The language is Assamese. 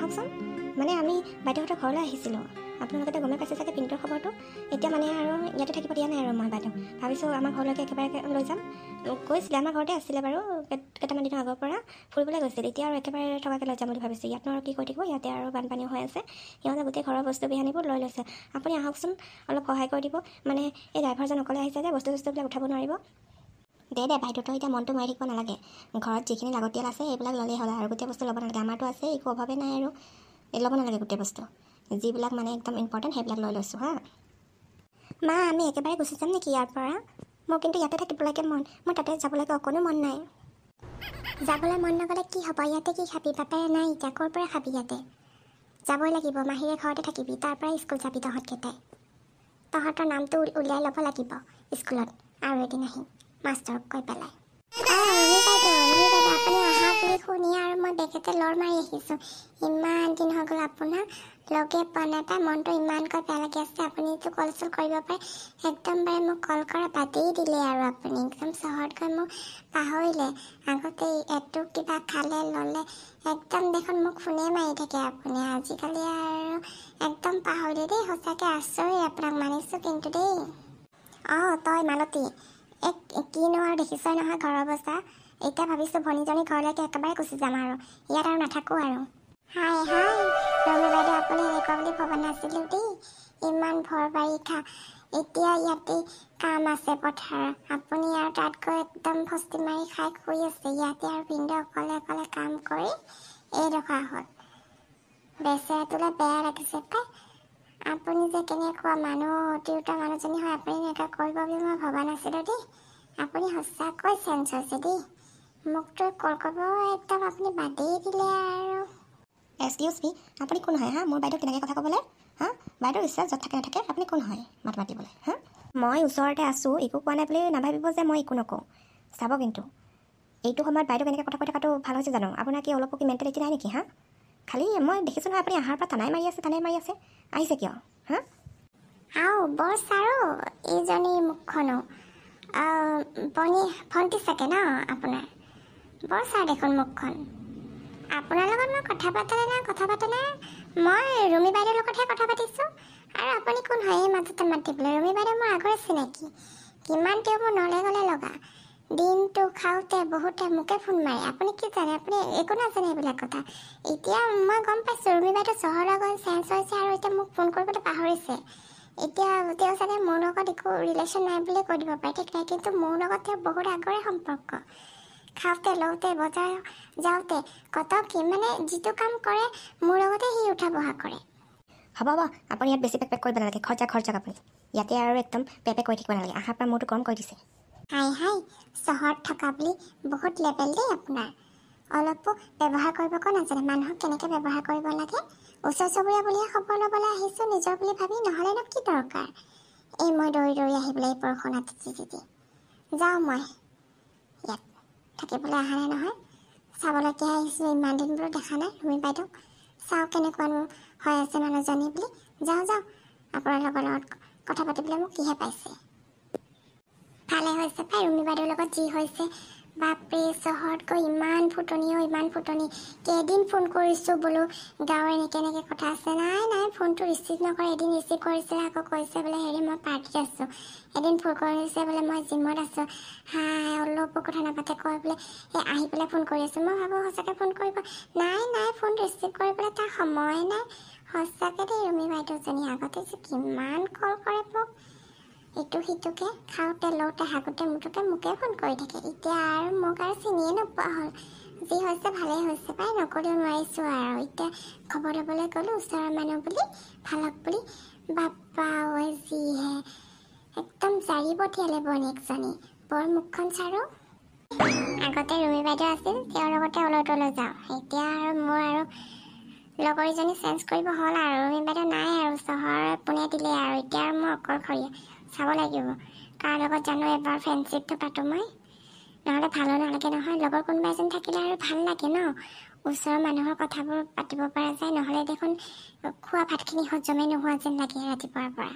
আহকচোন। মানে আমি বাইদেউহঁতৰ ঘৰলৈ আহিছিলোঁ। আপোনালোকে গমে পাইছে চাগে পিণ্টুৰ খবৰটো। এতিয়া মানে আৰু ইয়াতে থাকিব দিয়া নাই আৰু মই বাইদেউ ভাবিছোঁ আমাৰ ঘৰলৈকে একেবাৰে লৈ যাম। গৈছিলে আমাৰ ঘৰতে আছিলে বাৰু কেইটামান দিনৰ আগৰ পৰা ফুৰিবলৈ গৈছিল। এতিয়া আৰু একেবাৰে থকাকৈ লৈ যাম বুলি ভাবিছোঁ। ইয়াতনো আৰু কি কৰি থাকিব, ইয়াতে আৰু বানপানীও হৈ আছে। সিহঁতে গোটেই ঘৰৰ বস্তু বিহানিবোৰ লৈ লৈছে। আপুনি আহকচোন, অলপ সহায় কৰি দিব। মানে এই ড্ৰাইভাৰজন অকলে আহিছে যে বস্তুবিলাক উঠাব নোৱাৰিব। দে বাইদেউ, তই এতিয়া মনটো মাৰি থাকিব নালাগে। ঘৰত যিখিনি লাগতিয়াল আছে এইবিলাক ল'লেই হ'ল আৰু গোটেই বস্তু ল'ব নালাগে। আমাৰতো আছে, একো অভাৱেই নাই আৰু ল'ব নালাগে গোটেই বস্তু। যিবিলাক মানে একদম ইম্পৰ্টেণ্ট সেইবিলাক লৈ লৈছোঁ হা। মা, আমি একেবাৰে গুচি যাম নেকি ইয়াৰ পৰা? মোৰ কিন্তু ইয়াতে থাকিবলৈকে মন, মোৰ তাতে যাবলৈকে অকণো মন নাই। যাবলৈ মন নগ'লে কি হ'ব? ইয়াতে কি খাবি? বাপেৰে নাই এতিয়া, ক'ৰ পৰা খাবি ইয়াতে? যাবই লাগিব, মাহীৰে ঘৰতে থাকিবি, তাৰ পৰাই স্কুল যাবি তহঁতকেইটাই। তহঁতৰ নামটো উলিয়াই ল'ব লাগিব স্কুলত আৰু এদিন আহি মাষ্টৰক কৈ পেলাই। ৰুমি বাইদেউ আপুনি অহা বুলি শুনি আৰু মই বেগেতে লৰ মাৰি আহিছোঁ। ইমান দিন হৈ গ'ল আপোনাক লগে পোৱা নাই পাই, মনটো ইমানকৈ বেয়া লাগি আছে। আপুনিতো কল চল কৰিব পাৰে, একদম বাৰে মোক কল কৰা বাদেই দিলে আৰু আপুনি একদম চহৰত গৈ মোক পাহৰিলে। আগতে এইটো কিবা খালে ল'লে একদম দেখোন মোক ফোনে মাৰি থাকে আপুনি। আজিকালি আৰু একদম পাহৰিলে দেই, সঁচাকৈ আচৰিত, আপোনাক মানিছোঁ কিন্তু দেই। তই মালতী, কিনো আৰু দেখিছই নহয় ঘৰৰ অৱস্থা। এতিয়া ভাবিছোঁ ভনীজনী ঘৰলৈকে একেবাৰে গুচি যাম আৰু ইয়াত আৰু নাথাকোঁ আৰু। হাই ৰমি বাইদেউ, আপুনি এনেকুৱা বুলি ভবা নাছিলোঁ দেই। ইমান ভৰ বাৰিষা, এতিয়া ইয়াতে কাম আছে পথাৰ, আপুনি আৰু তাত গৈ একদম ফষ্টি মাৰি খাই শুই আছে। ইয়াতে আৰু ভিনদেউ অকলে কাম কৰি এইডোখৰ হ'ল। বেচেৰাটোলৈ বেয়া লাগিছে পাই। আপুনি যে কেনেকুৱা মানুহ, তিৰোতা মানুহজনী হয়, আপুনি এনেকুৱা কৰিব বুলি মই ভবা নাছিলোঁ দেই। আপুনি সঁচাকৈ চেঞ্জ হৈছে দেই। মোকতো কল কৰিব একদম আপুনি বাদেই দিলে আৰু। এক্সকিউজ মি, আপুনি কোন হয় মোৰ বাইদেউ কেনেকৈ কথা ক'বলৈ? বাইদেউ বিশ্বাস য'ত থাকে নাথাকে, আপুনি কোন হয় মাত মাতিবলৈ? মই ওচৰতে আছোঁ, একো কোৱা নাই বুলি নাভাবিব যে মই একো নকওঁ। চাব কিন্তু এইটো সময়ত বাইদেউ কেনেকৈ কথা কৈ থকাটো ভাল হৈছে জানো? আপোনাৰ কি অলপো কি মেণ্টেলিটি নাই নেকি? খালি মই দেখিছোঁ নহয় আপুনি আহাৰ পৰা টানাই মাৰি আছে। আহিছে কিয়? বৰ চাৰো এইজনী মুখখনো ভণ্টি চাগে ন আপোনাৰ? বৰ চাৰ দেখোন মুখখন। আপোনাৰ লগত মই কথা পাতা নাই। মই ৰুমি বাইদেউৰ লগতহে কথা পাতিছোঁ। আৰু আপুনি কোন হয় এই মাজতে মাতিবলৈ? ৰুমি বাইদেউ মোৰ আগৰে চিনাকি, কিমান তেওঁ মোৰ নলে গ'লে লগা। দিনটো খাওঁতে বহুতে মোকে ফোন মাৰে। আপুনি কি জানে? আপুনি একো নাজানে এইবিলাক কথা। এতিয়া মই গম পাইছোঁ ৰুমি বাইদেউ চহৰলৈ গৈ চেঞ্জ হৈছে আৰু এতিয়া মোক ফোন কৰিবলৈ পাহৰিছে। এতিয়া তেওঁ চাগে মোৰ লগত একো ৰিলেশ্যন নাই বুলিয়ে কৈ দিব পাৰে, ঠিক নাই। কিন্তু মোৰ লগত তেওঁ বহুত আগৰে সম্পৰ্ক। খাওঁতে লওঁতে বজাৰ যাওঁতে কত কি মানে যিটো কাম কৰে মোৰ লগতে সি উঠা বহা কৰে। হ'ব আপুনি ইয়াত বেছি পেক কৰিব নালাগে। ঘৰ যাওক আপুনি। ইয়াতে আৰু একদম পেপে কৰি থাকিব নালাগে। আহাৰ পৰা মোৰতো গৰম কৰি দিছে। হাই চহৰত থকা বুলি বহুত লেবেল দেই আপোনাৰ। অলপো ব্যৱহাৰ কৰিবকো নাজানে। মানুহক কেনেকৈ ব্যৱহাৰ কৰিব লাগে। ওচৰ চুবুৰীয়া বুলিহে খবৰ ল'বলৈ আহিছোঁ নিজৰ বুলি ভাবি, নহ'লেনো কি দৰকাৰ এই মই দৌৰি আহিবলৈ এই বৰষুণত তিতি। যাওঁ মই ইয়াত থাকিবলৈ অহা নাই নহয়, চাবলৈকে আহিছোঁ। ইমান দিন বোলো দেখা নাই ৰুমি বাইদেউক, চাওঁ কেনেকুৱানো হৈ আছে মানুহজনী বুলি। যাওঁ আপোনালোকৰ লগত কথা পাতিবলৈ মোক কিহে পাইছে? ভালে হৈছে পাই ৰুমি বাইদেউৰ লগত যি হৈছে। বাপৰে, চহৰত গৈ ইমান ফুটনি। কেইদিন ফোন কৰিছোঁ বোলো গাঁৱৰ এনেকৈ কথা আছে। নাই ফোনটো ৰিচিভ নকৰে। এদিন ৰিচিভ কৰিছিলে, আকৌ কৈছে বোলে মই পাৰ্টিত আছোঁ। এদিন ফোন কৰিছে বোলে মই জিমত আছোঁ। অলপো কথা নাপাতে, কয় বোলে আহি পেলাই ফোন কৰি আছোঁ। মই ভাবোঁ সঁচাকৈ ফোন কৰিব। নাই ফোন ৰিচিভ কৰিবলৈ তাৰ সময় নাই। সঁচাকৈ দেই ৰুমি বাইদেউজনী আগতে যে কিমান কল কৰে মোক, ইটো সিটোকে খাওঁতে লওঁতে হাগোতে মুঠোতে মোকে ফোন কৰি থাকে। এতিয়া আৰু মোক আৰু চিনিয়ে নোপোৱা হ'ল। যি হৈছে ভালেই হৈছে পাই, নকৰিও নোৱাৰিছোঁ আৰু। এতিয়া খবৰ ল'বলৈ গ'লোঁ ওচৰৰ মানুহ বুলি, ভালক বুলি। বাপ্পা যিহে একদম জাৰি পঠিয়ালে বনীয়েকজনী। বৰ মুখখন চাৰো। আগতে ৰুমি বাইদেউ আছিল, তেওঁৰ লগতে ওলাই যাওঁ। এতিয়া আৰু মোৰ আৰু লগৰীজনী চেঞ্জ কৰিব হ'ল আৰু। ৰুমি বাইদেউ নাই আৰু, চহৰ পোনে দিলে আৰু। এতিয়া আৰু মই অকলশৰীয়া। চাব লাগিব কাৰ লগত জানো এবাৰ ফ্ৰেণ্ডশ্বিপটো পাতোঁ মই, নহ'লে ভালো নালাগে নহয়। লগৰ কোনোবা এজন থাকিলে আৰু ভাল লাগে ন, ওচৰৰ মানুহৰ কথাবোৰ পাতিব পৰা যায়। নহ'লে দেখোন খোৱা ভাতখিনি হজমেই নোহোৱা যেন লাগে ৰাতিপুৱাৰ পৰা।